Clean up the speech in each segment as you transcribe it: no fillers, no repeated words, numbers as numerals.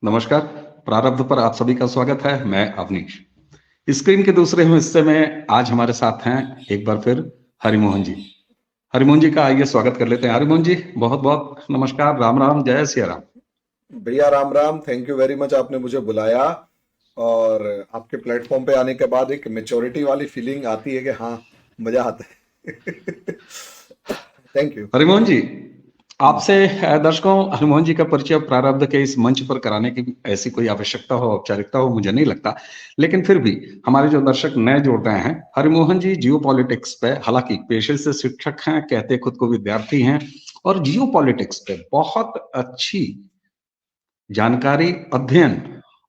नमस्कार। प्रारब्ध पर आप सभी का स्वागत है। मैं अवनीश। स्क्रीन के दूसरे हिस्से में आज हमारे साथ हैं एक बार फिर हरिमोहन जी। हरिमोहन जी का आइए स्वागत कर लेते हैं। हरिमोहन जी, बहुत बहुत नमस्कार। राम राम, जय सिया राम। भैया Ram Ram. Thank you very much, आपने मुझे बुलाया। और आपके प्लेटफॉर्म पे आने के बाद एक मेच्योरिटी वाली फीलिंग आती है कि हाँ, मजा आता है। Thank you. हरिमोहन जी, आपसे दर्शकों हनुमान जी का परिचय प्रारब्ध के इस मंच पर कराने की ऐसी कोई आवश्यकता हो, औपचारिकता हो, मुझे नहीं लगता। लेकिन फिर भी हमारे जो दर्शक नए जुड़ रहे हैं, हरिमोहन जी जियो पॉलिटिक्स पे, हालांकि पेशे से शिक्षक हैं, कहते खुद को विद्यार्थी हैं, और जियो पॉलिटिक्स पे बहुत अच्छी जानकारी, अध्ययन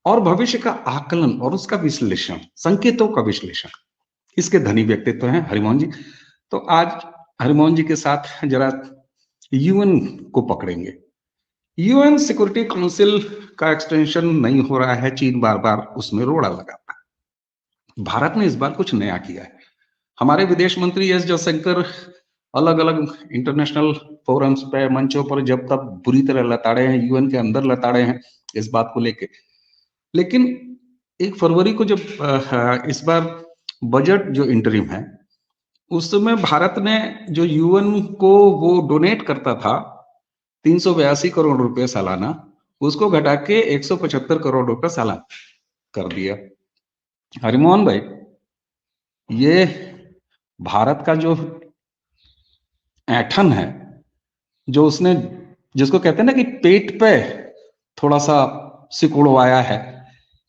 और भविष्य का आकलन और उसका विश्लेषण, संकेतों का विश्लेषण, इसके धनी व्यक्तित्व हैं हरिमोहन जी। तो आज हरिमोहन जी के साथ जरा यूएन को पकड़ेंगे। यूएन सिक्योरिटी काउंसिल का एक्सटेंशन नहीं हो रहा है, चीन बार बार उसमें रोड़ा लगाता है। भारत ने इस बार कुछ नया किया है। हमारे विदेश मंत्री एस जयशंकर अलग अलग इंटरनेशनल फोरम्स पे, मंचों पर जब तब बुरी तरह लताड़े हैं, यूएन के अंदर लताड़े हैं इस बात को लेके। लेकिन 1 फरवरी को जब इस बार बजट जो इंटरिम है, उस समय भारत ने जो यूएन को वो डोनेट करता था 382 करोड़ रुपए सालाना, उसको घटा के 175 करोड़ रुपए सालाना कर दिया। हरिमोहन भाई, ये भारत का जो ऐंठन है, जो उसने, जिसको कहते हैं ना कि पेट पे थोड़ा सा सिकुड़वाया है,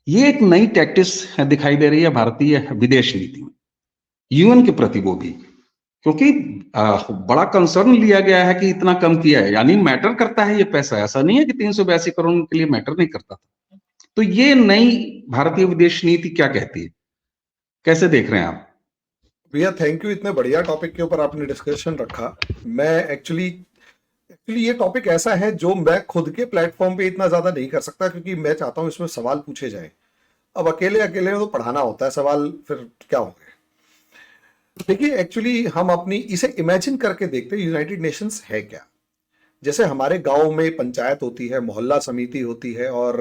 ये एक नई टैक्टिस दिखाई दे रही है भारतीय विदेश नीति में, यूएन के प्रति वो भी। क्योंकि बड़ा कंसर्न लिया गया है कि इतना कम किया है, यानी मैटर करता है ये पैसा। ऐसा नहीं है कि 382 करोड़ के लिए मैटर नहीं करता था। तो ये नई भारतीय विदेश नीति क्या कहती है, कैसे देख रहे हैं आप? भैया थैंक यू, इतने बढ़िया टॉपिक के ऊपर आपने डिस्कशन रखा। मैं एक्चुअली एक्चुअली ये टॉपिक ऐसा है जो मैं खुद के प्लेटफॉर्म पे इतना ज्यादा नहीं कर सकता, क्योंकि मैं चाहता हूँ इसमें सवाल पूछे जाएं। अब अकेले अकेले में तो पढ़ाना होता है सवाल, फिर क्या होंगे। देखिए, एक्चुअली हम अपनी इसे इमेजिन करके देखते हैं, यूनाइटेड नेशंस है क्या। जैसे हमारे गांव में पंचायत होती है, मोहल्ला समिति होती है, और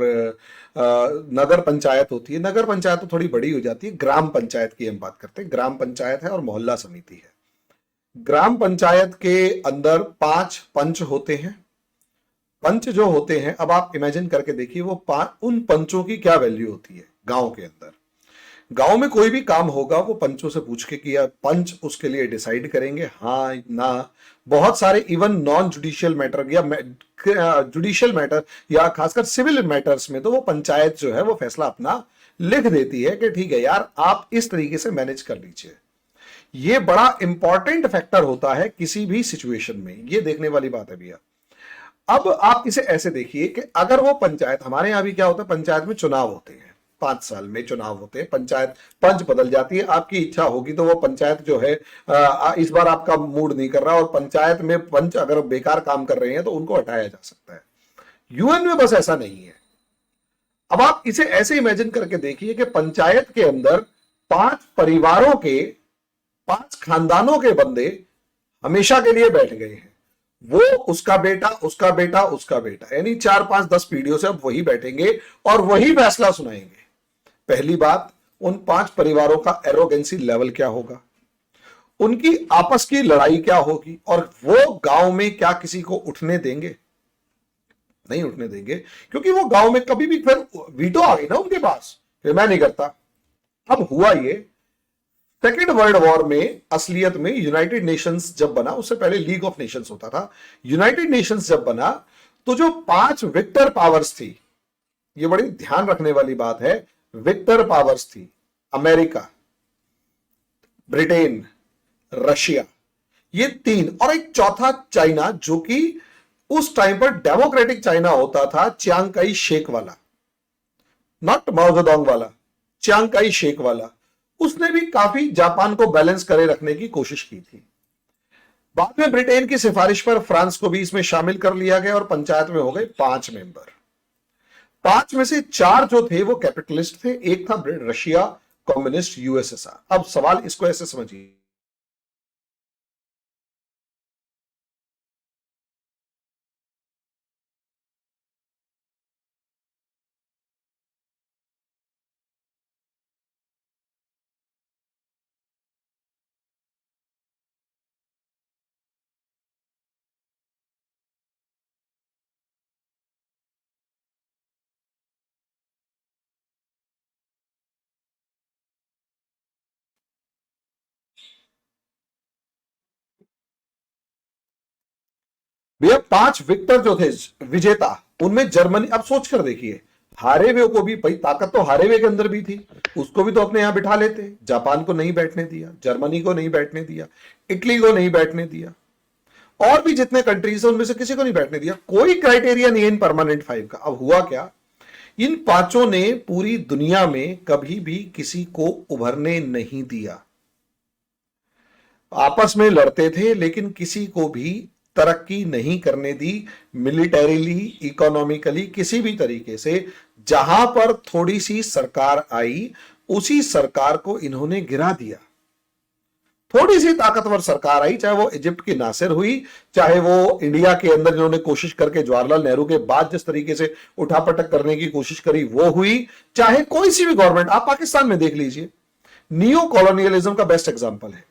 नगर पंचायत होती है। नगर पंचायत तो थोड़ी बड़ी हो जाती है, ग्राम पंचायत की हम बात करते हैं। ग्राम पंचायत है और मोहल्ला समिति है। ग्राम पंचायत के अंदर 5 पंच होते हैं। पंच जो होते हैं, अब आप इमेजिन करके देखिए, वो उन पंचों की क्या वैल्यू होती है गांव के अंदर। गांव में कोई भी काम होगा, वो पंचों से पूछ के किया, पंच उसके लिए डिसाइड करेंगे हाँ ना। बहुत सारे इवन नॉन जुडिशियल मैटर या जुडिशियल मैटर या खासकर सिविल मैटर्स में तो वो पंचायत जो है वो फैसला अपना लिख देती है कि ठीक है यार, आप इस तरीके से मैनेज कर लीजिए। ये बड़ा इंपॉर्टेंट फैक्टर होता है किसी भी सिचुएशन में, ये देखने वाली बात है भैया। अब आप इसे ऐसे देखिए कि अगर वो पंचायत, हमारे यहां भी क्या होता है, पंचायत में चुनाव होते हैं। 5 साल में चुनाव होते हैं, पंचायत पंच बदल जाती है। आपकी इच्छा होगी तो वो पंचायत जो है, इस बार आपका मूड नहीं कर रहा और पंचायत में पंच अगर बेकार काम कर रहे हैं तो उनको हटाया जा सकता है। यूएन में बस ऐसा नहीं है। अब आप इसे ऐसे इमेजिन करके देखिए कि पंचायत के अंदर 5 परिवारों के, 5 खानदानों के बंदे हमेशा के लिए बैठ गए हैं। वो, उसका बेटा, उसका बेटा, उसका बेटा, यानी 4 5 10 पीढ़ियों से अब वही बैठेंगे और वही फैसला सुनाएंगे। पहली बात, उन 5 परिवारों का एरोगेंसी लेवल क्या होगा, उनकी आपस की लड़ाई क्या होगी, और वो गांव में क्या किसी को उठने देंगे? नहीं उठने देंगे, क्योंकि वो गांव में कभी भी फिर वीटो आ गई ना उनके पास, फिर मैं नहीं करता। अब हुआ ये, सेकेंड वर्ल्ड वॉर में असलियत में यूनाइटेड नेशंस जब बना, उससे पहले लीग ऑफ नेशंस होता था। यूनाइटेड नेशंस जब बना, तो जो 5 विक्टर पावर्स थी, ये बड़ी ध्यान रखने वाली बात है, विक्टर पावर्स थी, अमेरिका, ब्रिटेन, रशिया, ये 3, और एक चौथा चाइना, जो कि उस टाइम पर डेमोक्रेटिक चाइना होता था, चियांग काई शेक वाला, नॉट माओजेडोंग वाला, चियांग काई शेक वाला। उसने भी काफी जापान को बैलेंस करे रखने की कोशिश की थी। बाद में ब्रिटेन की सिफारिश पर फ्रांस को भी इसमें शामिल कर लिया गया और पंचायत में हो गए 5 मेंबर। 5 में से 4 जो थे वो कैपिटलिस्ट थे, एक था रशिया, कम्युनिस्ट, यूएसएसआर। अब सवाल इसको ऐसे समझिए, भैया 5 विक्टर जो थे विजेता, उनमें जर्मनी, अब सोच कर देखिए, हारे हुए को भी भाई, ताकत तो हारे हुए के अंदर भी थी, उसको भी तो अपने यहां बिठा लेते। जापान को नहीं बैठने दिया, जर्मनी को नहीं बैठने दिया, इटली को नहीं बैठने दिया, और भी जितने कंट्रीज है उनमें से किसी को नहीं बैठने दिया। कोई क्राइटेरिया नहीं है इन परमानेंट 5 का। अब हुआ क्या, इन पांचों ने पूरी दुनिया में कभी भी किसी को उभरने नहीं दिया। आपस में लड़ते थे लेकिन किसी को भी तरक्की नहीं करने दी, मिलिटरीली, इकोनॉमिकली, किसी भी तरीके से। जहां पर थोड़ी सी सरकार आई, उसी सरकार को इन्होंने गिरा दिया। थोड़ी सी ताकतवर सरकार आई, चाहे वो इजिप्ट की नासिर हुई, चाहे वो इंडिया के अंदर इन्होंने कोशिश करके जवाहरलाल नेहरू के बाद जिस तरीके से उठापटक करने की कोशिश करी वो हुई, चाहे कोई सी भी गवर्नमेंट, आप पाकिस्तान में देख लीजिए, नियो कॉलोनियलिज्म का बेस्ट एग्जांपल है।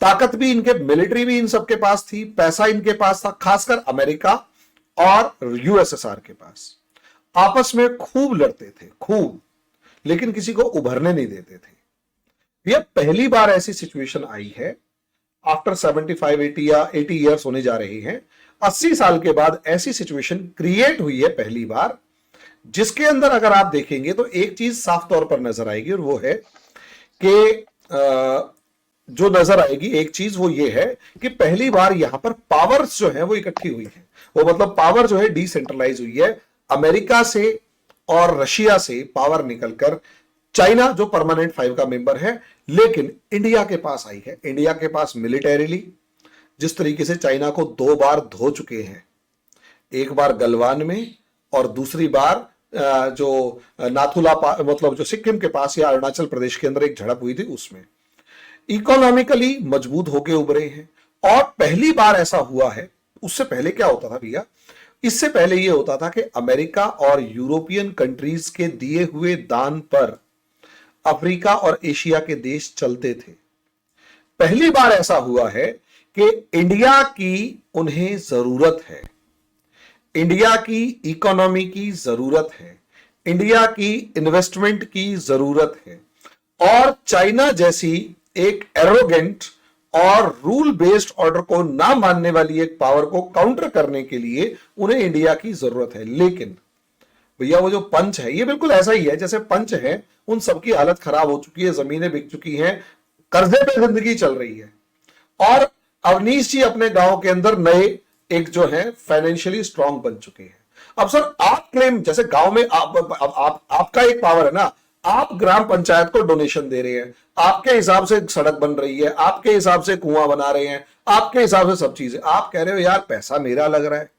ताकत भी इनके, मिलिट्री भी इन सबके पास थी, पैसा इनके पास था, खासकर अमेरिका और यूएसएसआर के पास। आपस में खूब लड़ते थे, खूब, लेकिन किसी को उभरने नहीं देते थे। यह पहली बार ऐसी सिचुएशन आई है आफ्टर 75 80 ईयर्स होने जा रहे हैं, 80 साल के बाद ऐसी सिचुएशन क्रिएट हुई है पहली बार, जिसके अंदर अगर आप देखेंगे तो एक चीज साफ तौर पर नजर आएगी, और वो है कि जो नजर आएगी एक चीज वो ये है कि पहली बार यहां पर पावर्स जो है वो इकट्ठी हुई है। वो मतलब पावर जो है डिसेंट्रलाइज हुई है। अमेरिका से और रशिया से पावर निकलकर चाइना, जो परमानेंट 5 का मेंबर है, लेकिन इंडिया के पास आई है। इंडिया के पास मिलिटरीली, जिस तरीके से चाइना को 2 बार धो चुके हैं, एक बार गलवान में और दूसरी बार जो नाथुला, मतलब जो सिक्किम के पास या अरुणाचल प्रदेश के अंदर एक झड़प हुई थी उसमें। इकोनॉमिकली मजबूत होके उभरे हैं, और पहली बार ऐसा हुआ है। उससे पहले क्या होता था भैया, इससे पहले यह होता था कि अमेरिका और यूरोपियन कंट्रीज के दिए हुए दान पर अफ्रीका और एशिया के देश चलते थे। पहली बार ऐसा हुआ है कि इंडिया की उन्हें जरूरत है, इंडिया की इकोनॉमी की जरूरत है, इंडिया की इन्वेस्टमेंट की जरूरत है, और चाइना जैसी एक एरोगेंट और रूल बेस्ड ऑर्डर को ना मानने वाली एक पावर को काउंटर करने के लिए उन्हें इंडिया की जरूरत है। लेकिन भैया वो जो पंच है, ये बिल्कुल ऐसा ही है जैसे पंच है, उन सबकी हालत खराब हो चुकी है, जमीनें बिक चुकी हैं, कर्जे पे जिंदगी चल रही है, और अवनीश जी अपने गांव के अंदर नए एक जो है फाइनेंशियली स्ट्रांग बन चुके हैं। अब सर आप क्लेम, जैसे गांव में आपका एक पावर है ना, आप ग्राम पंचायत को डोनेशन दे रहे हैं, आपके हिसाब से सड़क बन रही है, आपके हिसाब से कुआं बना रहे हैं, आपके हिसाब से सब चीजें, आप कह रहे हो यार पैसा मेरा लग रहा है,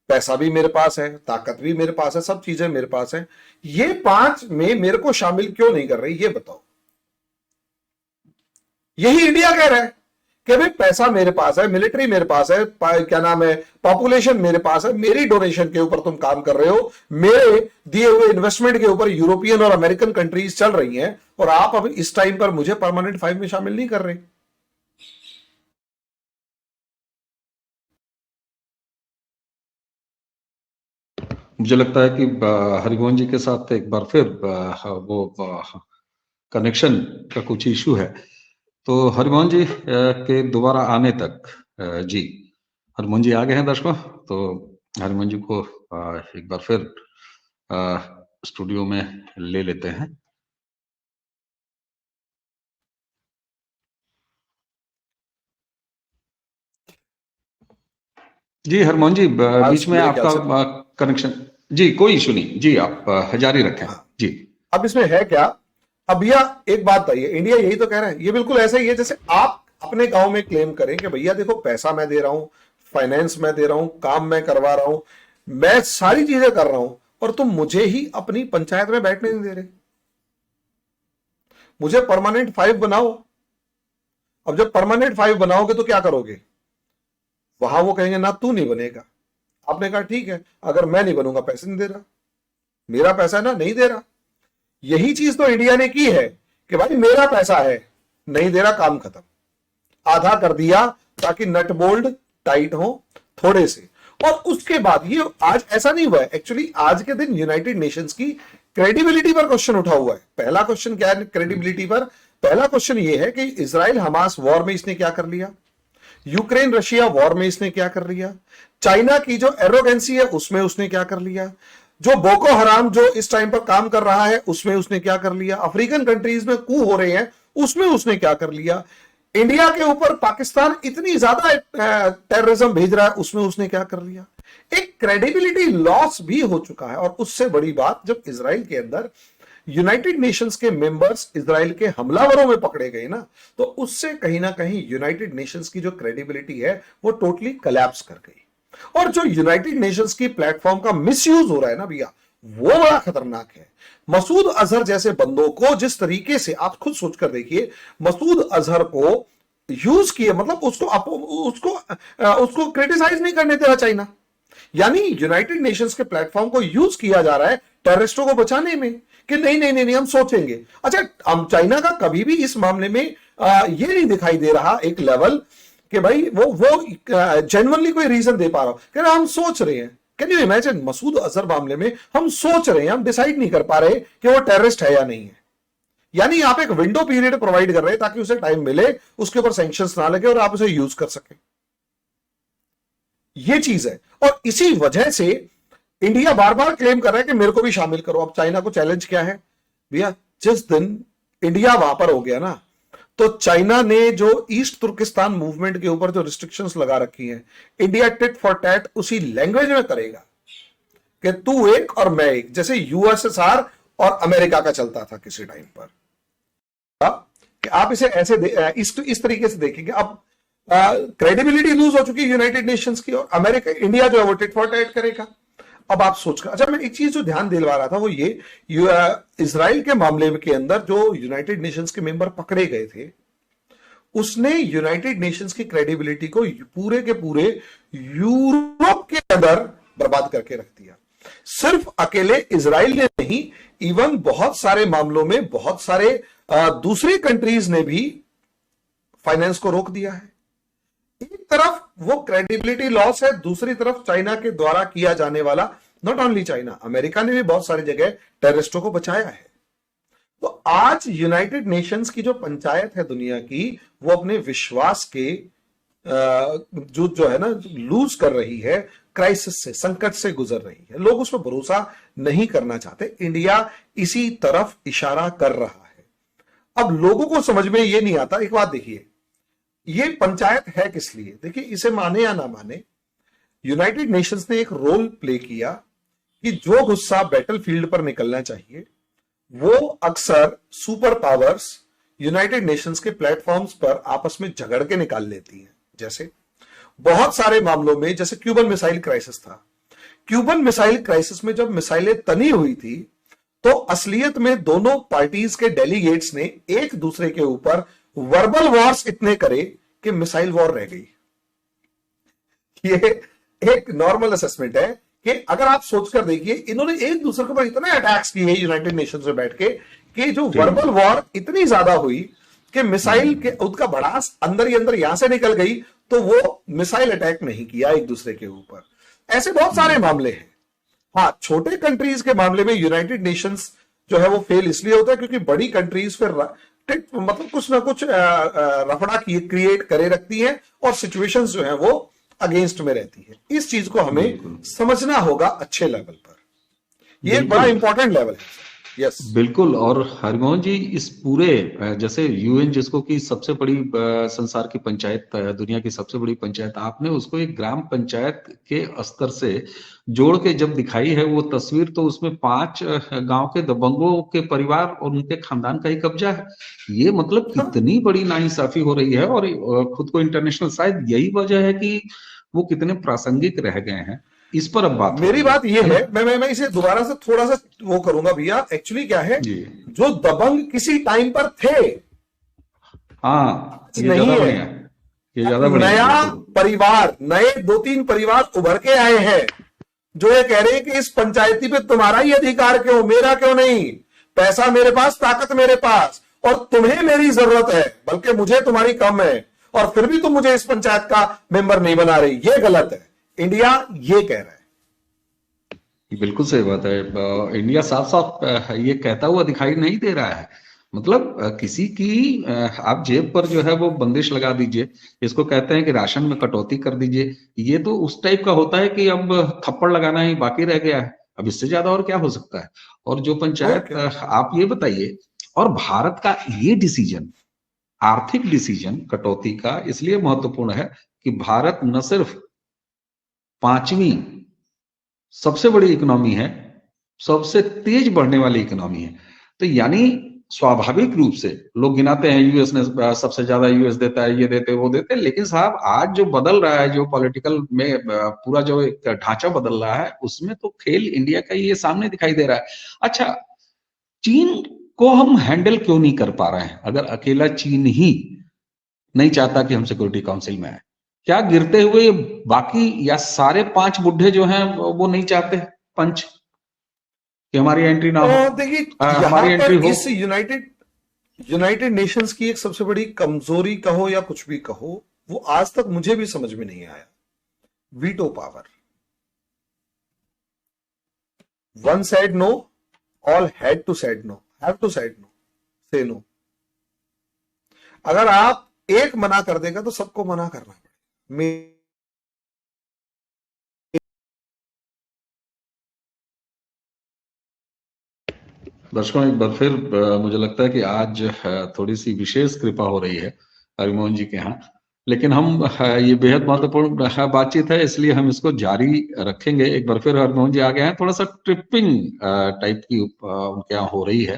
पैसा भी मेरे पास है, ताकत भी मेरे पास है, सब चीजें मेरे पास है, ये 5 में मेरे को शामिल क्यों नहीं कर रही, ये बताओ। यही इंडिया कह रहा है कि भाई पैसा मेरे पास है, मिलिट्री मेरे पास है, क्या नाम है, पॉपुलेशन मेरे पास है, मेरी डोनेशन के ऊपर तुम काम कर रहे हो, मेरे दिए हुए इन्वेस्टमेंट के ऊपर यूरोपियन और अमेरिकन कंट्रीज चल रही हैं, और आप अब इस टाइम पर मुझे परमानेंट 5 में शामिल नहीं कर रहे। मुझे लगता है कि हरिमोहन जी के साथ एक बार फिर वो कनेक्शन का कुछ इशू है। तो हरिमोहन जी के दोबारा आने तक, जी हरिमोहन जी आ गए हैं दर्शकों, तो हरिमोहन जी को एक बार फिर स्टूडियो में ले लेते हैं। जी हरिमोहन जी, बीच में आपका कनेक्शन, जी कोई इशू नहीं जी, आप जारी रखें। जी अब इसमें है क्या, अब भैया एक बात बताइए, इंडिया यही तो कह रहा है, ये बिल्कुल ऐसा ही है जैसे आप अपने गांव में क्लेम करें कि भैया देखो पैसा मैं दे रहा हूं, फाइनेंस मैं दे रहा हूं, काम मैं करवा रहा हूं, मैं सारी चीजें कर रहा हूं, और तुम मुझे ही अपनी पंचायत में बैठने नहीं दे रहे, मुझे परमानेंट 5 बनाओ। अब जब परमानेंट 5 बनाओगे तो क्या करोगे, वहां वो कहेंगे ना तू नहीं बनेगा। आपने कहा ठीक है, अगर मैं नहीं बनूंगा पैसे नहीं दे रहा, मेरा पैसा है ना, नहीं दे रहा। यही चीज तो इंडिया ने की है कि भाई मेरा पैसा है, नहीं दे रहा, काम खत्म, आधा कर दिया ताकि नट बोल्ट टाइट हो थोड़े से। और उसके बाद ये आज ऐसा नहीं हुआ है, एक्चुअली आज के दिन यूनाइटेड नेशंस की क्रेडिबिलिटी पर क्वेश्चन उठा हुआ है। पहला क्वेश्चन क्या है क्रेडिबिलिटी पर, पहला क्वेश्चन ये है कि इजराइल हमास वॉर में इसने क्या कर लिया, यूक्रेन रशिया वॉर में इसने क्या कर लिया, चाइना की जो एरोगेंसी है उसमें उसने क्या कर लिया, जो बोको हराम जो इस टाइम पर काम कर रहा है उसमें उसने क्या कर लिया, अफ्रीकन कंट्रीज में कू हो रहे हैं उसमें उसने क्या कर लिया, इंडिया के ऊपर पाकिस्तान इतनी ज्यादा टेररिज्म भेज रहा है उसमें उसने क्या कर लिया। एक क्रेडिबिलिटी लॉस भी हो चुका है। और उससे बड़ी बात, जब इजराइल के अंदर यूनाइटेड नेशंस के मेंबर्स इजराइल के हमलावरों में पकड़े गए ना, तो उससे कहीं ना कहीं यूनाइटेड नेशंस की जो क्रेडिबिलिटी है वो टोटली कोलैप्स कर गई। और जो यूनाइटेड नेशंस की प्लेटफॉर्म का मिसयूज हो रहा है ना भैया, वो बड़ा खतरनाक है। मसूद अजहर जैसे बंदों को जिस तरीके से, आप खुद सोचकर देखिए, मसूद अजहर को यूज किए, मतलब उसको क्रिटिसाइज नहीं करने दे रहा चाइना। यानी यूनाइटेड नेशंस के प्लेटफॉर्म को यूज किया जा रहा है टेररिस्टों को बचाने में, कि नहीं नहीं नहीं, नहीं हम सोचेंगे। अच्छा, हम चाइना का कभी भी इस मामले में ये नहीं दिखाई दे रहा एक लेवल कि भाई वो जेन्युइनली कोई रीजन दे पा रहा हो, कह रहा हम सोच रहे हैं। Can you imagine, Masood Azhar मामले में हम सोच रहे हैं, हम डिसाइड नहीं कर पा रहे कि वो टेररिस्ट है या नहीं है। यानी आप एक विंडो पीरियड प्रोवाइड कर रहे हैं ताकि उसे टाइम मिले, उसके ऊपर सैंक्शंस ना लगे और आप उसे यूज कर सकें। ये चीज है। और इसी वजह से इंडिया बार बार क्लेम कर रहा है कि मेरे को भी शामिल करो। अब चाइना को चैलेंज क्या है भैया, जिस दिन इंडिया वहां पर हो गया ना, तो चाइना ने जो ईस्ट तुर्किस्तान मूवमेंट के ऊपर जो रिस्ट्रिक्शंस लगा रखी हैं, इंडिया टिट फॉर टैट उसी लैंग्वेज में करेगा कि तू एक और मैं एक, जैसे यूएसएसआर और अमेरिका का चलता था किसी टाइम पर। कि आप इसे ऐसे इस तरीके से देखेंगे। अब क्रेडिबिलिटी लूज हो चुकी है यूनाइटेड नेशंस की, और अमेरिका, इंडिया जो है वो टिट फॉर टैट करेगा। अब आप सोचकर, अच्छा मैं एक चीज जो ध्यान दिलवा रहा था वो ये, इजराइल के मामले के अंदर जो यूनाइटेड नेशंस के मेंबर पकड़े गए थे, उसने यूनाइटेड नेशंस की क्रेडिबिलिटी को पूरे के पूरे यूरोप के अंदर बर्बाद करके रख दिया। सिर्फ अकेले इजराइल ने नहीं, इवन बहुत सारे मामलों में बहुत सारे दूसरी कंट्रीज ने भी फाइनेंस को रोक दिया है। एक तरफ वो क्रेडिबिलिटी लॉस है, दूसरी तरफ चाइना के द्वारा किया जाने वाला, नॉट ओनली चाइना, अमेरिका ने भी बहुत सारी जगह टेररिस्टों को बचाया है। तो आज यूनाइटेड नेशंस की जो पंचायत है दुनिया की, वो अपने विश्वास के जो है ना लूज कर रही है, क्राइसिस से, संकट से गुजर रही है। लोग उस पर भरोसा नहीं करना चाहते। इंडिया इसी तरफ इशारा कर रहा है। अब लोगों को समझ में ये नहीं आता। एक बात देखिए, ये पंचायत है किस लिए? देखिए, इसे माने या ना माने, यूनाइटेड नेशंस ने एक रोल प्ले किया कि जो गुस्सा बैटलफील्ड पर निकलना चाहिए वो अक्सर सुपर पावर्स यूनाइटेड नेशंस के प्लेटफॉर्म्स पर आपस में झगड़ के निकाल लेती हैं। जैसे बहुत सारे मामलों में, जैसे क्यूबन मिसाइल क्राइसिस था। क्यूबन मिसाइल क्राइसिस में जब मिसाइलें तनी हुई थी, तो असलियत में दोनों पार्टीज के डेलीगेट्स ने एक दूसरे के ऊपर वर्बल वॉर्स इतने करे कि मिसाइल वॉर रह गई। ये एक नॉर्मल असेसमेंट है कि अगर आप सोचकर देखिए, इन्होंने एक दूसरे के ऊपर इतने अटैक्स किए यूनाइटेड नेशंस में बैठ के कि जो वर्बल वॉर इतनी ज्यादा हुई कि मिसाइल के उसका भड़ास अंदर ही अंदर यहां से निकल गई, तो वो मिसाइल अटैक नहीं किया एक दूसरे के ऊपर। ऐसे बहुत सारे मामले हैं। हाँ, छोटे कंट्रीज के मामले में यूनाइटेड नेशंस जो है वो फेल इसलिए होता है क्योंकि बड़ी कंट्रीज फिर मतलब कुछ ना कुछ रफड़ा क्रिएट करे रखती है और सिचुएशंस जो है वो अगेंस्ट में रहती है। इस चीज को हमें समझना होगा अच्छे लेवल पर। ये बड़ा इंपॉर्टेंट लेवल है। यस, बिल्कुल। और हरिमोहन जी, इस पूरे जैसे यूएन जिसको कि सबसे बड़ी संसार की पंचायत, दुनिया की सबसे बड़ी पंचायत, आपने उसको एक ग्राम पंचायत के स्तर से जोड़ के जब दिखाई है वो तस्वीर, तो उसमें 5 गांव के दबंगों के परिवार और उनके खानदान का ही कब्जा है। ये मतलब कितनी बड़ी नाइंसाफी हो रही है। और खुद को इंटरनेशनल, शायद यही वजह है कि वो कितने प्रासंगिक रह गए हैं। इस पर अब बात, मेरी बात ये है, मैं इसे दोबारा से थोड़ा सा वो करूंगा भैया। एक्चुअली क्या है, जो दबंग किसी टाइम पर थे, हाँ, ये नहीं ज्यादा है, ये ज्यादा बढ़िया, नया परिवार, नए 2-3 परिवार उभर के आए हैं जो ये कह रहे हैं कि इस पंचायती पे तुम्हारा ही अधिकार क्यों, मेरा क्यों नहीं? पैसा मेरे पास, ताकत मेरे पास, और तुम्हें मेरी जरूरत है, बल्कि मुझे तुम्हारी कम है, और फिर भी तुम मुझे इस पंचायत का मेंबर नहीं बना रही। ये गलत है। इंडिया ये कह रहा है। बिल्कुल सही बात है। इंडिया साफ साफ ये कहता हुआ दिखाई नहीं दे रहा है। मतलब किसी की आप जेब पर जो है वो बंदिश लगा दीजिए, इसको कहते हैं कि राशन में कटौती कर दीजिए। ये तो उस टाइप का होता है कि अब थप्पड़ लगाना ही बाकी रह गया है, अब इससे ज्यादा और क्या हो सकता है। और जो और पंचायत, क्या। आप ये बताइए, और भारत का ये डिसीजन, आर्थिक डिसीजन कटौती का इसलिए महत्वपूर्ण है कि भारत न सिर्फ पांचवी सबसे बड़ी इकोनॉमी है, सबसे तेज बढ़ने वाली इकोनॉमी है। तो यानी स्वाभाविक रूप से लोग गिनाते हैं यूएस ने सबसे ज्यादा यूएस देता है, ये देते वो देते, लेकिन साहब आज जो बदल रहा है, जो पॉलिटिकल में पूरा जो एक ढांचा बदल रहा है, उसमें तो खेल इंडिया का ये सामने दिखाई दे रहा है। अच्छा, चीन को हम हैंडल क्यों नहीं कर पा रहे हैं? अगर अकेला चीन ही नहीं चाहता कि हम सिक्योरिटी काउंसिल में आए, क्या गिरते हुए बाकी या सारे पांच बुढ़े जो हैं वो नहीं चाहते पंच कि हमारी एंट्री ना हो, देखिए, यहां हमारी पर एंट्री हो? इस यूनाइटेड नेशंस की एक सबसे बड़ी कमजोरी कहो या कुछ भी कहो, वो आज तक मुझे भी समझ में नहीं आया। Veto power. One side no, all had two side no, have two side no, say no. अगर आप एक मना कर देगा तो सबको मना करना पड़ेगा। दर्शकों, एक बार फिर मुझे लगता है कि आज थोड़ी सी विशेष कृपा हो रही है हरिमोहन जी के यहाँ, लेकिन हम ये बेहद महत्वपूर्ण बातचीत है, इसलिए हम इसको जारी रखेंगे। एक बार फिर हरिमोहन जी आ गए हैं, थोड़ा सा ट्रिपिंग टाइप की उनके यहाँ हो रही है।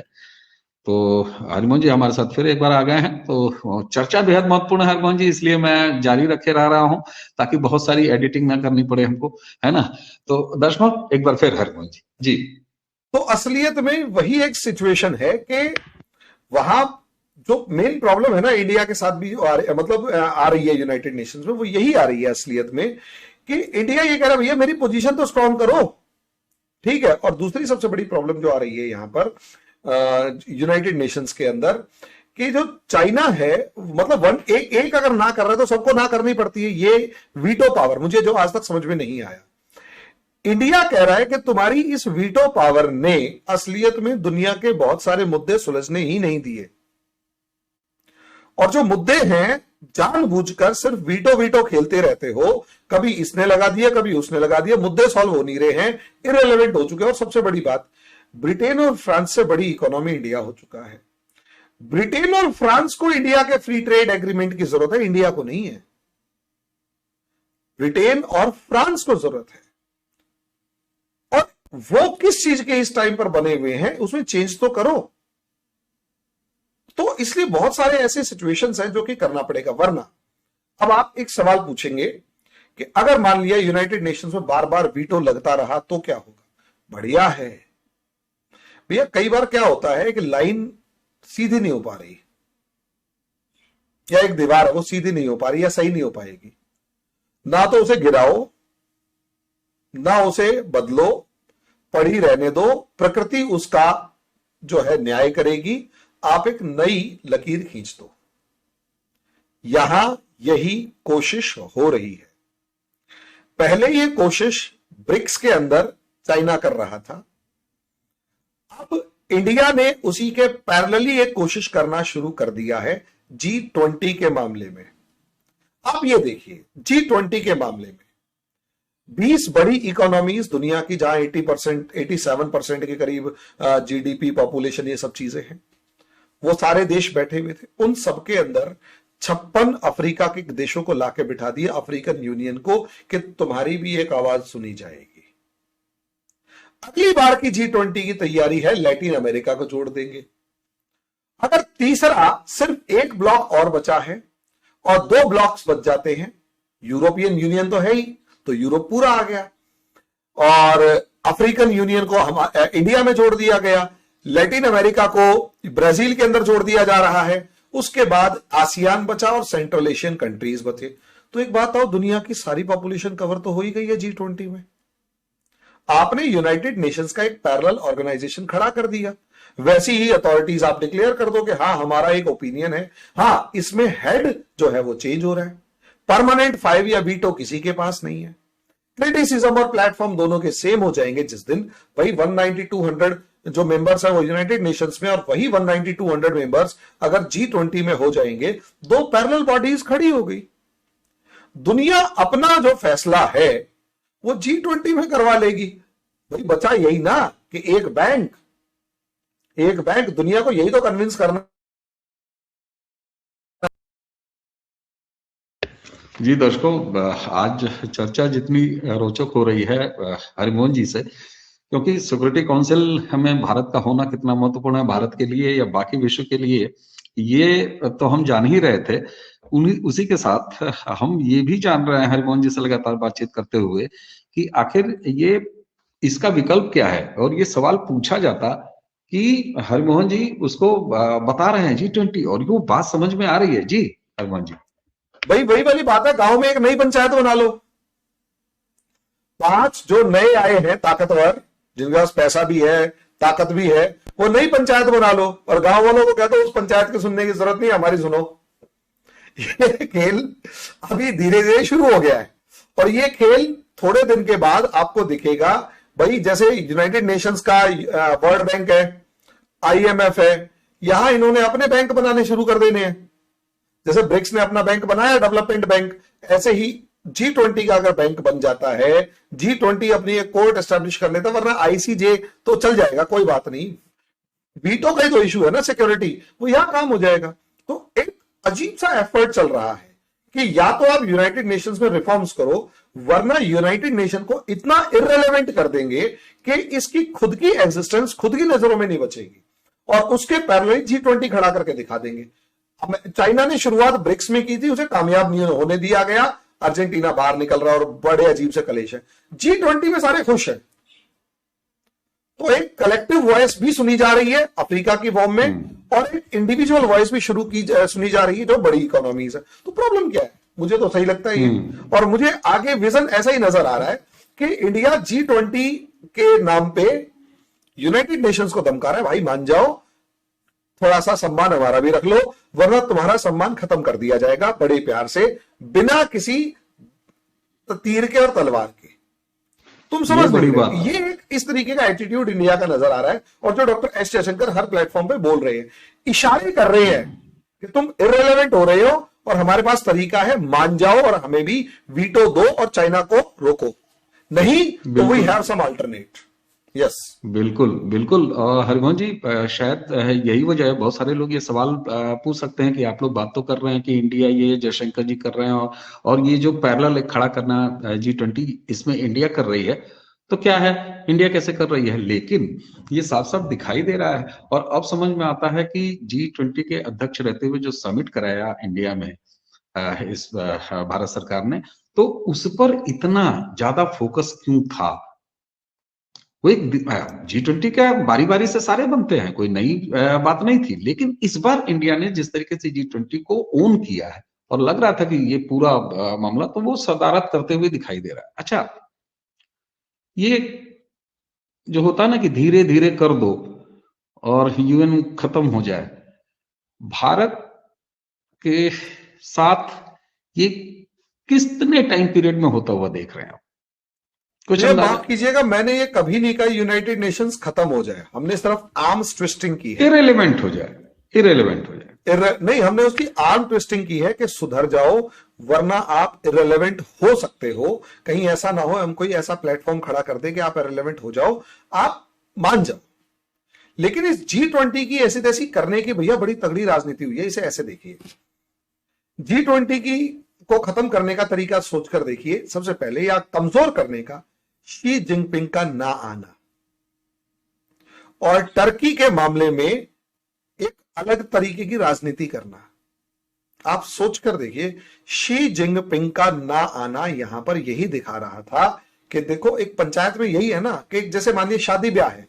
तो हरिमोहन जी हमारे साथ फिर एक बार आ गए हैं, तो चर्चा बेहद महत्वपूर्ण है हरिमोहन जी, इसलिए मैं जारी रखे रहा हूं ताकि बहुत सारी एडिटिंग ना करनी पड़े हमको, है ना। तो दर्शकों, एक बार फिर हरिमोहन जी जी। तो असलियत में वही एक सिचुएशन है कि वहां जो मेन प्रॉब्लम है ना इंडिया के साथ भी मतलब आ रही है यूनाइटेड नेशंस में, वो यही आ रही है असलियत में कि इंडिया ये कह रहा है भैया मेरी पोजीशन तो स्ट्रांग करो, ठीक है। और दूसरी सबसे बड़ी प्रॉब्लम जो आ रही है यहां पर यूनाइटेड नेशंस के अंदर, कि जो चाइना है, मतलब एक अगर ना कर रहा है तो सबको ना करनी पड़ती है। ये वीटो पावर मुझे जो आज तक समझ में नहीं आया। इंडिया कह रहा है कि तुम्हारी इस वीटो पावर ने असलियत में दुनिया के बहुत सारे मुद्दे सुलझने ही नहीं दिए, और जो मुद्दे हैं जानबूझकर सिर्फ वीटो वीटो खेलते रहते हो, कभी इसने लगा दिया कभी उसने लगा दिया, मुद्दे सॉल्व हो नहीं रहे हैं, इररिलेवेंट हो चुके हैं। और सबसे बड़ी बात, ब्रिटेन और फ्रांस से बड़ी इकोनॉमी इंडिया हो चुका है। ब्रिटेन और फ्रांस को इंडिया के फ्री ट्रेड एग्रीमेंट की जरूरत है, इंडिया को नहीं है। ब्रिटेन और फ्रांस को जरूरत है, और वो किस चीज के इस टाइम पर बने हुए हैं, उसमें चेंज तो करो। तो इसलिए बहुत सारे ऐसे सिचुएशंस हैं जो कि करना पड़ेगा। वरना अब आप एक सवाल पूछेंगे कि अगर मान लिया यूनाइटेड नेशंस में बार बार वीटो लगता रहा तो क्या होगा? बढ़िया है भैया। कई बार क्या होता है कि लाइन सीधी नहीं हो पा रही, या एक दीवार है वो सीधी नहीं हो पा रही या सही नहीं हो पाएगी, ना तो उसे गिराओ ना उसे बदलो, पड़ी रहने दो, प्रकृति उसका जो है न्याय करेगी, आप एक नई लकीर खींच दो। यहां यही कोशिश हो रही है। पहले ये कोशिश ब्रिक्स के अंदर चाइना कर रहा था, अब इंडिया ने उसी के पैरेलली एक कोशिश करना शुरू कर दिया है G20 के मामले में। अब ये देखिए, G20 के मामले में 20 बड़ी इकोनॉमीज दुनिया की, जहां 80%, 87% के करीब जीडीपी, पॉपुलेशन, ये सब चीजें हैं, वो सारे देश बैठे हुए थे। उन सबके अंदर 56 अफ्रीका के देशों को लाके बिठा दिया, अफ्रीकन यूनियन को, कि तुम्हारी भी एक आवाज सुनी जाएगी। अगली बार की G20 की तैयारी है, लैटिन अमेरिका को जोड़ देंगे। अगर तीसरा सिर्फ एक ब्लॉक और बचा है और 2 ब्लॉक्स बच जाते हैं, यूरोपियन यूनियन तो है ही, तो यूरोप पूरा आ गया, और अफ्रीकन यूनियन को इंडिया में जोड़ दिया गया, लैटिन अमेरिका को ब्राजील के अंदर जोड़ दिया जा रहा है, उसके बाद आसियान बचा और सेंट्रल एशियन कंट्रीज बचे। तो एक बात आओ, दुनिया की सारी पॉपुलेशन कवर तो हो ही गई है G20 में। आपने यूनाइटेड नेशंस का एक पैरेलल ऑर्गेनाइजेशन खड़ा कर दिया, वैसी ही अथॉरिटीज आप डिक्लेयर कर दो कि हाँ हमारा एक ओपिनियन है, हाँ इसमें हेड जो है वो चेंज हो रहा है, परमानेंट 5 या वीटो किसी के पास नहीं है, क्रिटिसिज्म और प्लेटफॉर्म दोनों के सेम हो जाएंगे। जिस दिन भाई 190, 200 जो मेंबर्स हैं वो यूनाइटेड नेशंस में, और वही 190-200 मेंबर्स अगर G20 में हो जाएंगे, दो पैरेलल बॉडीज खड़ी हो गई। दुनिया अपना जो फैसला है वो G20 में करवा लेगी। भाई बचा यही ना कि एक बैंक दुनिया को यही तो कन्विंस करना। जी दर्शकों, आज चर्चा जितनी रोचक हो रही है हरिमोहन जी से, क्योंकि सिक्योरिटी काउंसिल में भारत का होना कितना महत्वपूर्ण है भारत के लिए या बाकी विश्व के लिए, ये तो हम जान ही रहे थे। उसी के साथ हम ये भी जान रहे हैं हरिमोहन जी से लगातार बातचीत करते हुए कि आखिर ये इसका विकल्प क्या है। और ये सवाल पूछा जाता कि हरिमोहन जी उसको बता रहे हैं G20, और वो बात समझ में आ रही है। जी हरिमोहन जी, भाई वही वाली बात है, गांव में एक नई पंचायत बना लो, 5 जो नए आए हैं ताकतवर, जिनके पास पैसा भी है ताकत भी है, वो नई पंचायत बना लो, और गांव वालों को कहते हो उस पंचायत की सुनने की जरूरत नहीं, हमारी सुनो। ये खेल अभी धीरे धीरे शुरू हो गया है, और ये खेल थोड़े दिन के बाद आपको दिखेगा। भाई जैसे यूनाइटेड नेशंस का वर्ल्ड बैंक है, IMF है, यहां इन्होंने अपने बैंक बनाने शुरू कर देने हैं। जैसे ब्रिक्स ने अपना बैंक बनाया डेवलपमेंट बैंक, ऐसे ही G20 का अगर बैंक बन जाता है, G20 अपनी एक कोर्ट एस्टेब्लिश कर लेता, वरना ICJ तो चल जाएगा, कोई बात नहीं। वीटो का ही तो इशू है ना सिक्योरिटी, वो यहां काम हो जाएगा। तो एक अजीब सा एफर्ट चल रहा है कि या तो आप यूनाइटेड नेशंस में रिफॉर्म्स करो, वरना यूनाइटेड नेशन को इतना इररेलेवेंट कर देंगे कि इसकी खुद की एग्जिस्टेंस खुद की नजरों में नहीं बचेगी, और उसके पैरेलल G20 खड़ा करके दिखा देंगे। चाइना ने शुरुआत ब्रिक्स में की थी, उसे कामयाब नहीं होने दिया गया, अर्जेंटीना बाहर निकल रहा और बड़े अजीब से कलेश है। G20 में सारे खुश हैं, तो एक कलेक्टिव वॉइस भी सुनी जा रही है अफ्रीका की फॉर्म में, और एक इंडिविजुअल वॉइस भी सुनी जा रही है जो बड़ी इकोनॉमीज है। तो प्रॉब्लम क्या है? मुझे तो सही लगता है ये, और मुझे आगे विजन ऐसा ही नजर आ रहा है कि इंडिया G20 के नाम पे यूनाइटेड नेशंस को धमका रहा है, भाई मान जाओ, थोड़ा सा सम्मान हमारा भी रख लो, वरना तुम्हारा सम्मान खत्म कर दिया जाएगा बड़े प्यार से, बिना किसी तीर के और तलवार के। तुम समझ बड़ी नहीं बात रहे। ये एक इस तरीके का एटीट्यूड इंडिया का नजर आ रहा है, और जो डॉक्टर एस जयशंकर हर प्लेटफॉर्म पे बोल रहे हैं, इशारे कर रहे हैं कि तुम इररिलेवेंट हो रहे हो, और हमारे पास तरीका है, मान जाओ और हमें भी वीटो दो और चाइना को रोको, नहीं तो we have some alternate. Yes, बिल्कुल बिल्कुल। हरिमोहन जी, शायद यही वजह है, बहुत सारे लोग ये सवाल पूछ सकते हैं कि आप लोग बात तो कर रहे हैं कि इंडिया ये जयशंकर जी कर रहे हैं, और ये जो पैरेलल खड़ा करना G20 इसमें इंडिया कर रही है, तो क्या है, इंडिया कैसे कर रही है? लेकिन ये साफ साफ दिखाई दे रहा है, और अब समझ में आता है कि G20 के अध्यक्ष रहते हुए जो समिट कराया इंडिया में इस भारत सरकार ने, तो उस पर इतना ज्यादा फोकस क्यों था? वो एक G20 का बारी बारी से सारे बनते हैं, कोई नई बात नहीं थी, लेकिन इस बार इंडिया ने जिस तरीके से G20 को ओन किया है, और लग रहा था कि ये पूरा मामला तो वो सदारत करते हुए दिखाई दे रहा है। अच्छा, ये जो होता है ना कि धीरे धीरे कर दो और UN खत्म हो जाए, भारत के साथ ये कितने टाइम पीरियड में होता हुआ देख रहे हैं आप? कुछ माफ कीजिएगा, मैंने ये कभी नहीं कहा यूनाइटेड नेशंस खत्म हो जाए, हमने सिर्फ आर्म्स ट्विस्टिंग की है। इरेलीवेंट हो जाए, इरेलीवेंट हो जाए, नहीं, हमने उसकी आर्म ट्विस्टिंग की है कि सुधर जाओ, वरना आप इरेलीवेंट हो सकते हो। कहीं ऐसा ना हो हम कोई ऐसा प्लेटफॉर्म खड़ा कर दे कि आप इरेलीवेंट हो जाओ, आप मान जाओ। लेकिन इस G20 की ऐसी तैसी करने की भैया बड़ी तगड़ी राजनीति हुई है। इसे ऐसे देखिए, G20 की को खत्म करने का तरीका सोचकर देखिए। सबसे पहले या कमजोर करने का, शी जिनपिंग का ना आना, और टर्की के मामले में एक अलग तरीके की राजनीति करना। आप सोचकर देखिए, शी जिनपिंग का ना आना यहां पर यही दिखा रहा था कि देखो, एक पंचायत में यही है ना कि जैसे मानिए शादी ब्याह है,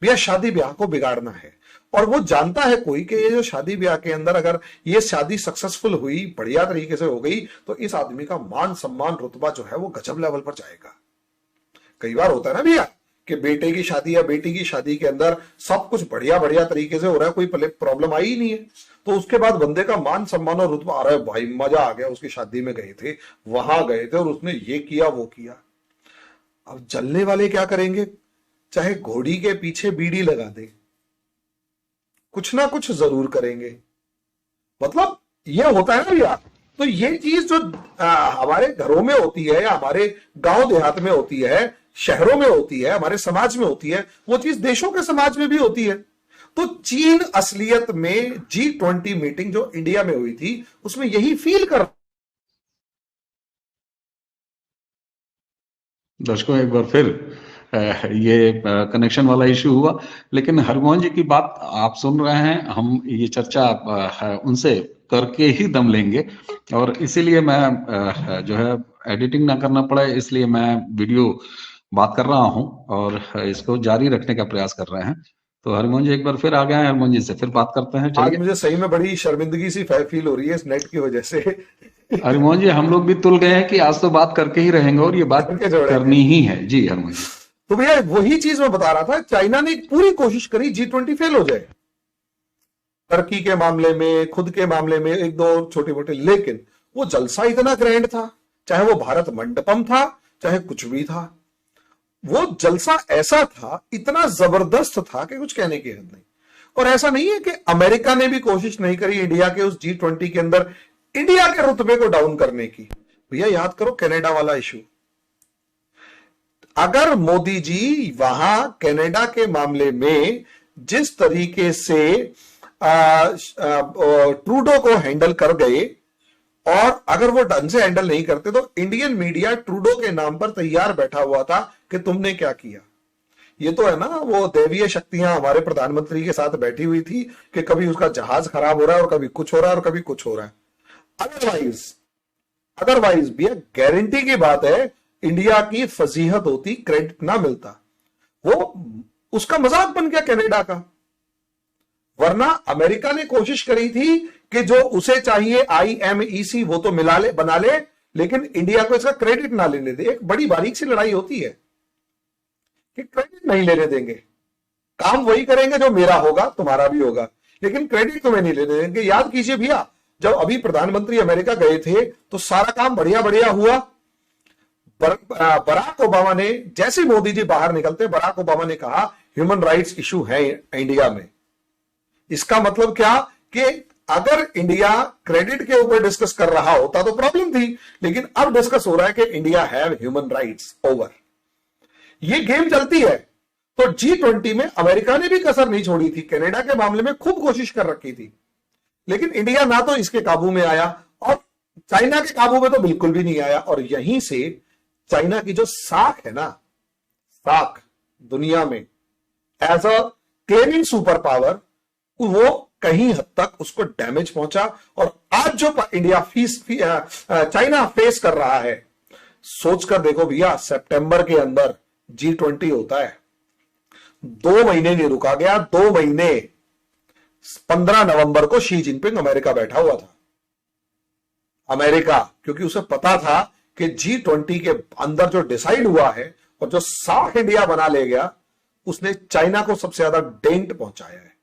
भैया शादी ब्याह को बिगाड़ना है, और वो जानता है कोई कि ये जो शादी ब्याह के अंदर अगर ये शादी सक्सेसफुल हुई, बढ़िया तरीके से हो गई, तो इस आदमी का मान सम्मान रुतबा जो है वो गजब लेवल पर जाएगा। कई बार होता है ना भैया कि बेटे की शादी या बेटी की शादी के अंदर सब कुछ बढ़िया बढ़िया तरीके से हो रहा है, कोई प्रॉब्लम आई ही नहीं है, तो उसके बाद बंदे का मान सम्मान और रुतबा आ रहा है, भाई मजा आ गया, उसकी शादी में गए थे, वहां गए थे और उसने ये किया वो किया। अब जलने वाले क्या करेंगे? चाहे घोड़ी के पीछे बीड़ी लगा दे, कुछ ना कुछ जरूर करेंगे। मतलब ये होता है ना भैया। तो ये चीज जो हमारे घरों में होती है, या हमारे गांव देहात में होती है, शहरों में होती है, हमारे समाज में होती है, वो चीज देशों के समाज में भी होती है। तो चीन असलियत में G20 मीटिंग जो इंडिया में हुई थी उसमें यही फील कर। दर्शकों, एक बार फिर ये कनेक्शन वाला इशू हुआ, लेकिन हरमोहन जी की बात आप सुन रहे हैं। हम ये चर्चा उनसे करके ही दम लेंगे, और इसीलिए मैं जो है एडिटिंग ना करना पड़े, इसलिए मैं वीडियो बात कर रहा हूं और इसको जारी रखने का प्रयास कर रहे हैं। तो हरमोहन जी एक बार फिर आ गए हैं, हरमोहन जी से फिर बात करते हैं। आज चलिए। मुझे सही में बड़ी शर्मिंदगी सी फील हो रही है इस नेट की वजह से। हरमोहन जी, हम लोग भी तुल गए हैं कि आज तो बात करके ही रहेंगे और ये बात करके जोड़ेंगे। करनी ही है। जी हरमोहन जी। तो भैया वही चीज मैं बता रहा था, चाइना ने एक पूरी कोशिश करी G20 फेल हो जाए, टर्की के मामले में, खुद के मामले में एक दो छोटे मोटे, लेकिन वो जलसा इतना ग्रैंड था, चाहे वो भारत मंडपम था, चाहे कुछ भी था, वो जलसा ऐसा था, इतना जबरदस्त था कि कुछ कहने की हद नहीं। और ऐसा नहीं है कि अमेरिका ने भी कोशिश नहीं करी इंडिया के उस G20 के अंदर इंडिया के रुतबे को डाउन करने की। भैया याद करो कनाडा वाला इशू, अगर मोदी जी वहां कनाडा के मामले में जिस तरीके से ट्रूडो को हैंडल कर गए, और अगर वो ढंग से हैंडल नहीं करते तो इंडियन मीडिया ट्रूडो के नाम पर तैयार बैठा हुआ था कि तुमने क्या किया। ये तो है ना, वो दैवीय शक्तियां हमारे प्रधानमंत्री के साथ बैठी हुई थी कि कभी उसका जहाज खराब हो रहा है और कभी कुछ हो रहा है और कभी कुछ हो रहा है। अदरवाइज भैया गारंटी की बात है, इंडिया की फजीहत होती, क्रेडिट ना मिलता, वो उसका मजाक बन गया कनाडा का। वरना अमेरिका ने कोशिश करी थी कि जो उसे चाहिए IMEC वो तो मिला ले, बना ले, लेकिन इंडिया को इसका क्रेडिट ना लेने दे। एक बड़ी बारीक सी लड़ाई होती है कि क्रेडिट नहीं लेने देंगे, काम वही करेंगे जो मेरा होगा तुम्हारा भी होगा, लेकिन क्रेडिट तुम्हें नहीं लेने देंगे। याद कीजिए भैया, जब अभी प्रधानमंत्री अमेरिका गए थे तो सारा काम बढ़िया बढ़िया हुआ। बराक ओबामा ने, जैसे मोदी जी बाहर निकलते, बराक ओबामा ने कहा ह्यूमन राइट्स इशू है इंडिया में। इसका मतलब क्या कि अगर इंडिया क्रेडिट के ऊपर डिस्कस कर रहा होता तो प्रॉब्लम थी, लेकिन अब डिस्कस हो रहा है कि India have human rights over. ये गेम चलती है। तो G20 में अमेरिका ने भी कसर नहीं छोड़ी थी, कनाडा के मामले में खूब कोशिश कर रखी थी, लेकिन इंडिया ना तो इसके काबू में आया और चाइना के काबू में तो बिल्कुल भी नहीं आया। और यहीं से चाइना की जो साख है ना, साख दुनिया में as a claiming super power, वो कहीं हद तक उसको डैमेज पहुंचा। और आज जो इंडिया चाइना फेस कर रहा है, सोचकर देखो भैया, सितंबर के अंदर G20 होता है, 2 महीने नहीं रुका गया, 2 महीने। 15 नवंबर को शी जिनपिंग अमेरिका बैठा हुआ था। अमेरिका, क्योंकि उसे पता था कि G20 के अंदर जो डिसाइड हुआ है और जो साख इंडिया बना ले गया, उसने चाइना को सबसे ज्यादा डेंट पहुंचाया है।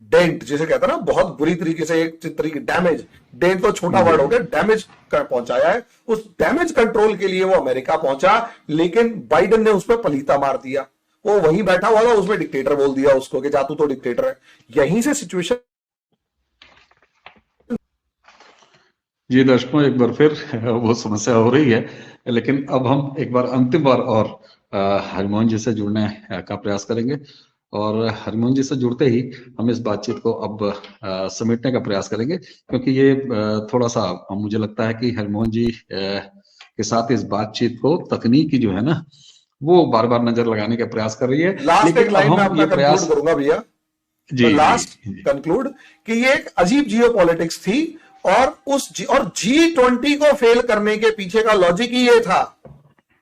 डेंट जिसे कहता है ना, बहुत बुरी तरीके से, एक तरीके डैमेज, डेंट तो छोटा वर्ड हो गया, डैमेज पहुंचाया है। उस डैमेज कंट्रोल के लिए वो अमेरिका पहुंचा, लेकिन बाइडेन ने उस पर पलीता मार दिया। वो वहीं बैठा हुआ था, उसमें डिक्टेटर बोल दिया उसको कि जातू तो डिक्टेटर है। यहीं से सिचुएशन। जी दर्शकों, एक बार फिर वो समस्या हो रही है, लेकिन अब हम एक बार अंतिम बार और हरमोहन जी से जुड़ने का प्रयास करेंगे। और हरमोहन जी से जुड़ते ही हम इस बातचीत को अब समेटने का प्रयास करेंगे, क्योंकि ये थोड़ा सा मुझे लगता है कि हरमोहन जी के साथ इस बातचीत को तकनीकी जो है ना, वो बार बार नजर लगाने का प्रयास कर रही है। लास्ट एक लाइन में अपना कंक्लूड करूंगा भैया जी, तो लास्ट कंक्लूड कि ये एक अजीब जियोपॉलिटिक्स थी, और G20 को फेल करने के पीछे का लॉजिक ही ये था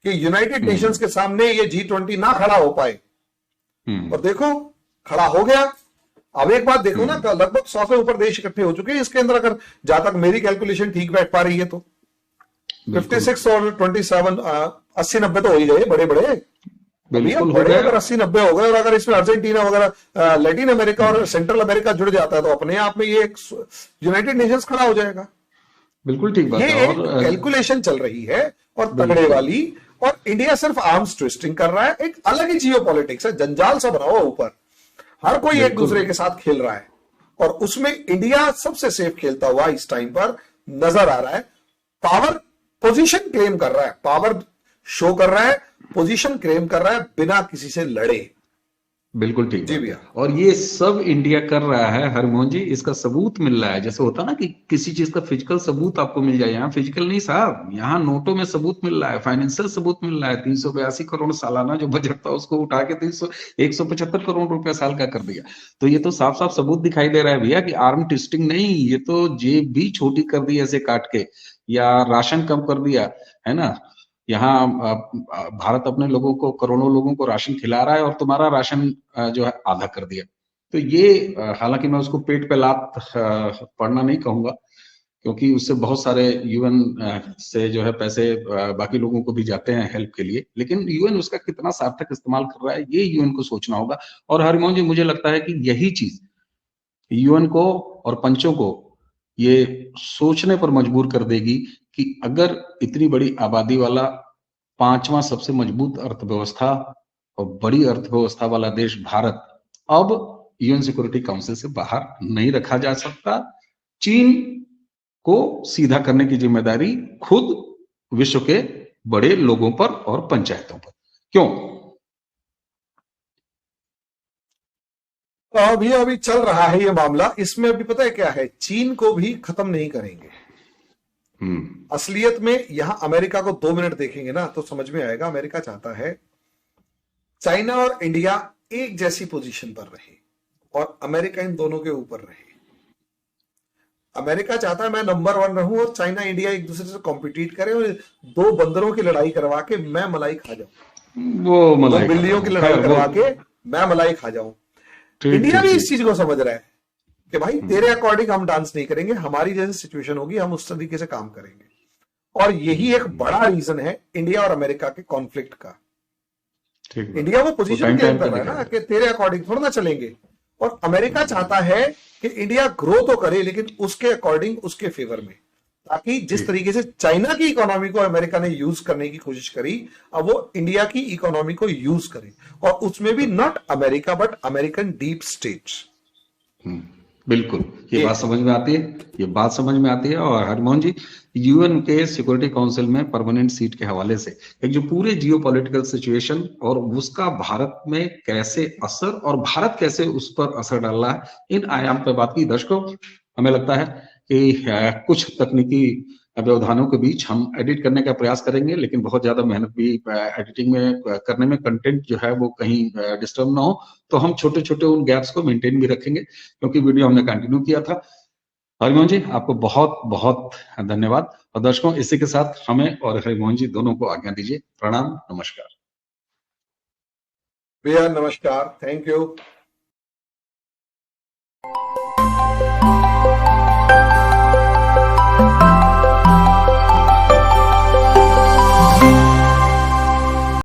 कि यूनाइटेड नेशंस के सामने ये G20 ना खड़ा हो पाए। और देखो खड़ा हो गया। अब एक बात देखो ना, लगभग 100 से ऊपर देश इकट्ठे हो चुके हैं इसके अंदर, अगर जहां तक मेरी कैलकुलेशन ठीक बैठ पा रही है तो 56 और 27 80-90 तो हो ही गए, बड़े बड़े बिल्कुल बड़े, अगर 80-90 हो गए। और अगर इसमें अर्जेंटीना वगैरह, लैटिन अमेरिका और सेंट्रल अमेरिका जुड़ जाता है तो अपने आप में ये एक यूनाइटेड नेशंस खड़ा हो जाएगा। बिल्कुल ठीक बात ये है। एक कैलकुलेशन चल रही है और तगड़े वाली। और इंडिया सिर्फ आर्म्स ट्विस्टिंग कर रहा है, एक अलग ही जियो पॉलिटिक्स है, जंजाल सा बना हुआ ऊपर, हर कोई एक दूसरे के साथ खेल रहा है और उसमें इंडिया सबसे सेफ खेलता हुआ इस टाइम पर नजर आ रहा है। पावर पोजीशन क्लेम कर रहा है, पावर शो कर रहा है, पोजीशन क्लेम कर रहा है बिना किसी से लड़े। बिल्कुल ठीक जी बात भैया। है। और ये सब इंडिया कर रहा है हरमोहन जी, इसका सबूत मिल रहा है। जैसे होता ना कि किसी चीज का फिजिकल सबूत आपको मिल जाए, यहाँ फिजिकल नहीं साहब, यहाँ नोटों में सबूत मिल रहा है, फाइनेंशियल सबूत मिल रहा है। 382 करोड़ सालाना जो बजट था उसको उठा के 175 करोड़ रुपया साल का कर दिया। तो ये तो साफ साफ सबूत दिखाई दे रहा है भैया कि आर्म ट्विस्टिंग नहीं, ये तो जेब भी छोटी कर दी ऐसे काट के, या राशन कम कर दिया, है ना। यहाँ भारत अपने लोगों को, करोड़ों लोगों को राशन खिला रहा है और तुम्हारा राशन जो है आधा कर दिया। तो ये हालांकि मैं उसको पेट पे लात पड़ना नहीं कहूंगा, क्योंकि उससे बहुत सारे यूएन से जो है पैसे बाकी लोगों को भी जाते हैं हेल्प के लिए, लेकिन यूएन उसका कितना सार्थक इस्तेमाल कर रहा है ये यूएन को सोचना होगा। और हरिमोहन जी, मुझे लगता है कि यही चीज यूएन को और पंचों को ये सोचने पर मजबूर कर देगी कि अगर इतनी बड़ी आबादी वाला, पांचवा सबसे मजबूत अर्थव्यवस्था और बड़ी अर्थव्यवस्था वाला देश भारत अब यूएन सिक्योरिटी काउंसिल से बाहर नहीं रखा जा सकता। चीन को सीधा करने की जिम्मेदारी खुद विश्व के बड़े लोगों पर और पंचायतों पर। क्यों? अभी चल रहा है ये मामला, इसमें अभी पता है क्या है, चीन को भी खत्म नहीं करेंगे। असलियत में यहां अमेरिका को 2 मिनट देखेंगे ना तो समझ में आएगा। अमेरिका चाहता है चाइना और इंडिया एक जैसी पोजीशन पर रहे और अमेरिका इन दोनों के ऊपर रहे। अमेरिका चाहता है मैं नंबर 1 रहूं और चाइना इंडिया एक दूसरे से कॉम्पिटिट करे और 2 बंदरों की लड़ाई करवा के मैं मलाई खा जाऊं, वो मलाई बिल्लियों की लड़ाई करवा के मैं मलाई खा जाऊं। इंडिया भी इस चीज को समझ रहा है कि भाई तेरे अकॉर्डिंग हम डांस नहीं करेंगे, हमारी जैसी सिचुएशन होगी हम उस तरीके से काम करेंगे। और यही एक बड़ा रीजन है इंडिया और अमेरिका के कॉन्फ्लिक्ट का। इंडिया वो पोजीशन क्लेम कर रहा है ना कि तेरे अकॉर्डिंग थोड़ा ना चलेंगे, और अमेरिका चाहता है कि इंडिया ग्रो तो करे लेकिन उसके अकॉर्डिंग, उसके फेवर में, ताकि जिस तरीके से चाइना की इकोनॉमी को अमेरिका ने यूज करने की कोशिश करी, अब वो इंडिया की इकोनॉमी को यूज करे, और उसमें भी not America but American deep states. बिल्कुल, ये बात समझ में आती है, ये बात समझ में आती है। और हरमोहन जी, यूएन के सिक्योरिटी काउंसिल में परमानेंट सीट के हवाले से एक जो पूरे जियोपॉलिटिकल सिचुएशन और उसका भारत में कैसे असर और भारत कैसे उस पर असर डाल रहा है, इन आयाम पर बात की। दर्शकों, हमें लगता है कि कुछ तकनीकी व्यवधानों के बीच हम एडिट करने का प्रयास करेंगे, लेकिन बहुत ज्यादा मेहनत भी एडिटिंग में करने में, कंटेंट जो है वो कहीं डिस्टर्ब ना हो, तो हम छोटे छोटे उन गैप्स को मेंटेन भी रखेंगे, क्योंकि वीडियो हमने कंटिन्यू किया था। हरिमोहन जी, आपको बहुत बहुत धन्यवाद। और दर्शकों, इसी के साथ हमें और हरिमोहन जी दोनों को आज्ञा दीजिए। प्रणाम, नमस्कार भैया। नमस्कार, थैंक यू।